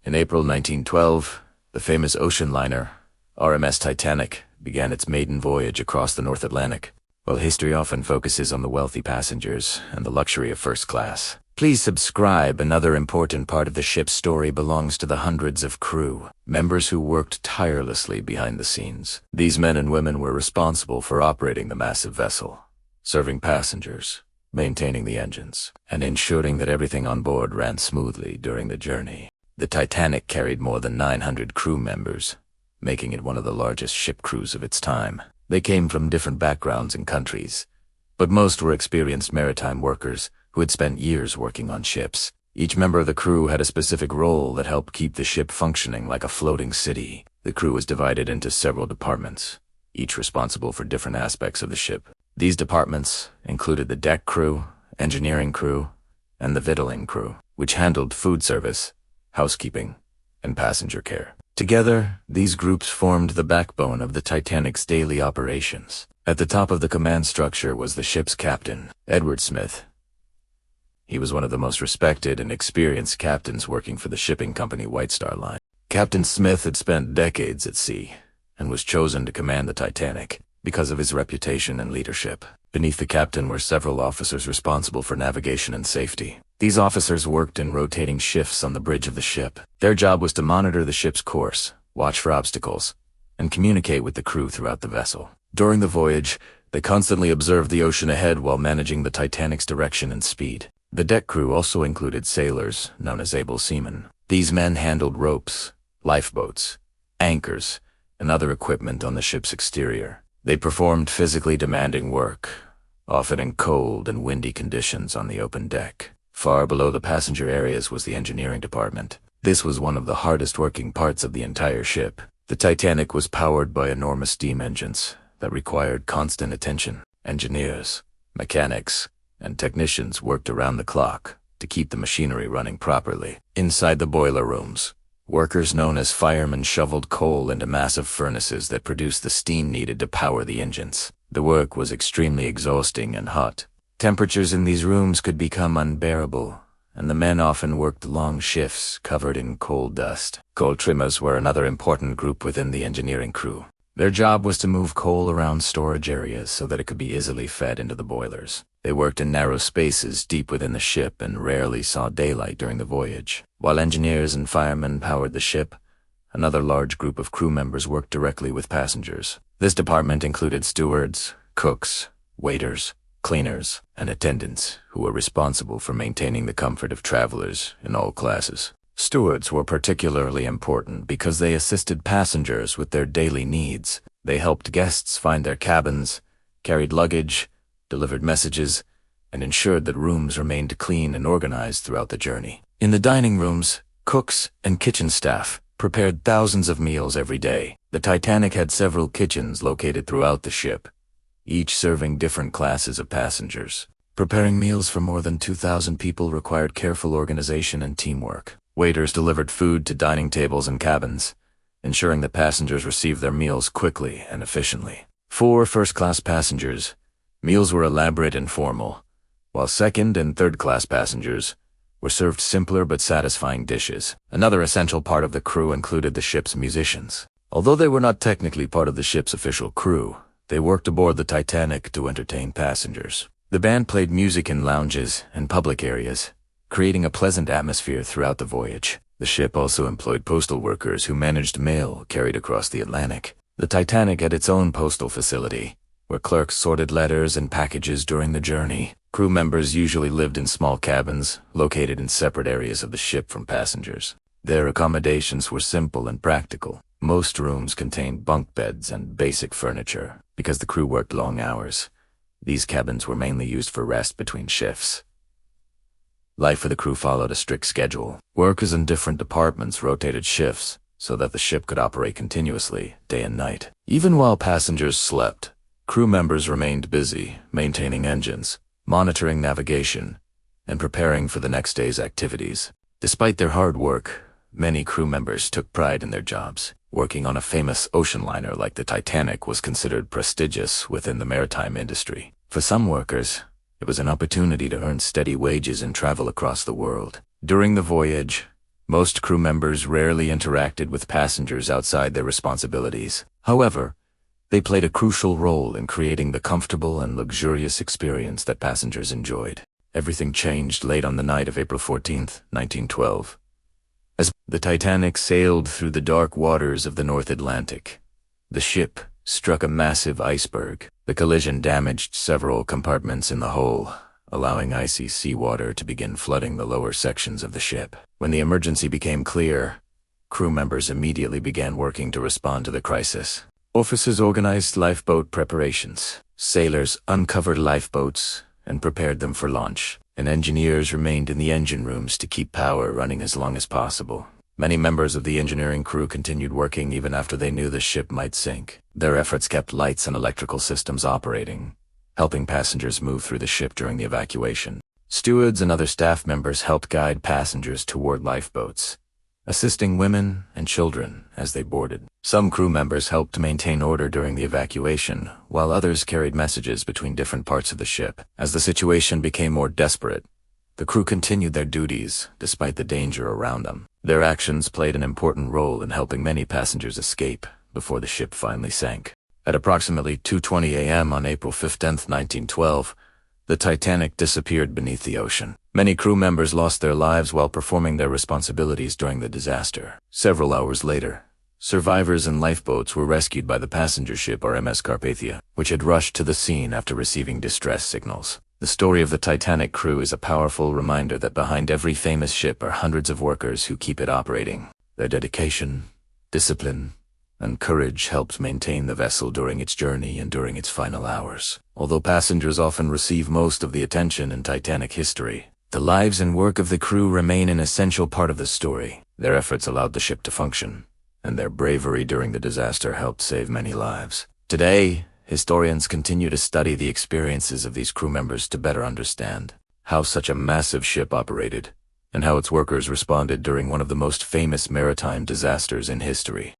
In April 1912, the famous ocean liner, RMS Titanic, began its maiden voyage across the North Atlantic. While history often focuses on the wealthy passengers and the luxury of first class, please subscribe. Another important part of the ship's story belongs to the hundreds of crew members who worked tirelessly behind the scenes. These men and women were responsible for operating the massive vessel, serving passengers, maintaining the engines, and ensuring that everything on board ran smoothly during the journey. The Titanic carried more than 900 crew members, making it one of the largest ship crews of its time. They came from different backgrounds and countries, but most were experienced maritime workers who had spent years working on ships. Each member of the crew had a specific role that helped keep the ship functioning like a floating city. The crew was divided into several departments, each responsible for different aspects of the ship. These departments included the deck crew, engineering crew, and the victualling crew, which handled food service, housekeeping, and passenger care. Together, these groups formed the backbone of the Titanic's daily operations. At the top of the command structure was the ship's captain, Edward Smith. He was one of the most respected and experienced captains working for the shipping company White Star Line. Captain Smith had spent decades at sea and was chosen to command the Titanic because of his reputation and leadership. Beneath the captain were several officers responsible for navigation and safety. These officers worked in rotating shifts on the bridge of the ship. Their job was to monitor the ship's course, watch for obstacles, and communicate with the crew throughout the vessel. During the voyage, they constantly observed the ocean ahead while managing the Titanic's direction and speed. The deck crew also included sailors, known as able seamen. These men handled ropes, lifeboats, anchors, and other equipment on the ship's exterior. They performed physically demanding work, often in cold and windy conditions on the open deck. Far below the passenger areas was the engineering department. This was one of the hardest working parts of the entire ship. The Titanic was powered by enormous steam engines that required constant attention. Engineers, mechanics, and technicians worked around the clock to keep the machinery running properly. Inside the boiler rooms, workers known as firemen shoveled coal into massive furnaces that produced the steam needed to power the engines. The work was extremely exhausting and hot. Temperatures in these rooms could become unbearable, and the men often worked long shifts covered in coal dust. Coal trimmers were another important group within the engineering crew. Their job was to move coal around storage areas so that it could be easily fed into the boilers. They worked in narrow spaces deep within the ship and rarely saw daylight during the voyage. While engineers and firemen powered the ship, another large group of crew members worked directly with passengers. This department included stewards, cooks, waiters, cleaners, and attendants who were responsible for maintaining the comfort of travelers in all classes. Stewards were particularly important because they assisted passengers with their daily needs. They helped guests find their cabins, carried luggage, delivered messages, and ensured that rooms remained clean and organized throughout the journey. In the dining rooms, cooks and kitchen staff prepared thousands of meals every day. The Titanic had several kitchens located throughout the ship, each serving different classes of passengers. Preparing meals for more than 2,000 people required careful organization and teamwork. Waiters delivered food to dining tables and cabins, ensuring that passengers received their meals quickly and efficiently. For first-class passengers, meals were elaborate and formal, while second- and third-class passengers were served simpler but satisfying dishes. Another essential part of the crew included the ship's musicians. Although they were not technically part of the ship's official crew, they worked aboard the Titanic to entertain passengers. The band played music in lounges and public areas, creating a pleasant atmosphere throughout the voyage. The ship also employed postal workers who managed mail carried across the Atlantic. The Titanic had its own postal facility, where clerks sorted letters and packages during the journey. Crew members usually lived in small cabins, located in separate areas of the ship from passengers. Their accommodations were simple and practical. Most rooms contained bunk beds and basic furniture. Because the crew worked long hours, these cabins were mainly used for rest between shifts. Life for the crew followed a strict schedule. Workers in different departments rotated shifts so that the ship could operate continuously, day and night. Even while passengers slept, crew members remained busy, maintaining engines, monitoring navigation, and preparing for the next day's activities. Despite their hard work, many crew members took pride in their jobs. Working on a famous ocean liner like the Titanic was considered prestigious within the maritime industry. For some workers, it was an opportunity to earn steady wages and travel across the world. During the voyage, Most crew members rarely interacted with passengers outside their responsibilities. However, they played a crucial role in creating the comfortable and luxurious experience that passengers enjoyed. Everything changed late on the night of April 14th, 1912. As the Titanic sailed through the dark waters of the North Atlantic, the ship struck a massive iceberg. The collision damaged several compartments in the hull, allowing icy seawater to begin flooding the lower sections of the ship. When the emergency became clear, crew members immediately began working to respond to the crisis. Officers organized lifeboat preparations. Sailors uncovered lifeboats and prepared them for launch, and engineers remained in the engine rooms to keep power running as long as possible. Many members of the engineering crew continued working even after they knew the ship might sink. Their efforts kept lights and electrical systems operating, helping passengers move through the ship during the evacuation. Stewards and other staff members helped guide passengers toward lifeboats, assisting women and children as they boarded. Some crew members helped maintain order during the evacuation, while others carried messages between different parts of the ship. As the situation became more desperate, the crew continued their duties despite the danger around them. Their actions played an important role in helping many passengers escape before the ship finally sank. At approximately 2:20 a.m. on April 15, 1912, the Titanic disappeared beneath the ocean. Many crew members lost their lives while performing their responsibilities during the disaster. Several hours later, survivors and lifeboats were rescued by the passenger ship RMS Carpathia, which had rushed to the scene after receiving distress signals. The story of the Titanic crew is a powerful reminder that behind every famous ship are hundreds of workers who keep it operating. Their dedication, discipline, and courage helped maintain the vessel during its journey and during its final hours. Although passengers often receive most of the attention in Titanic history, the lives and work of the crew remain an essential part of the story. Their efforts allowed the ship to function, and their bravery during the disaster helped save many lives. Today, historians continue to study the experiences of these crew members to better understand how such a massive ship operated and how its workers responded during one of the most famous maritime disasters in history.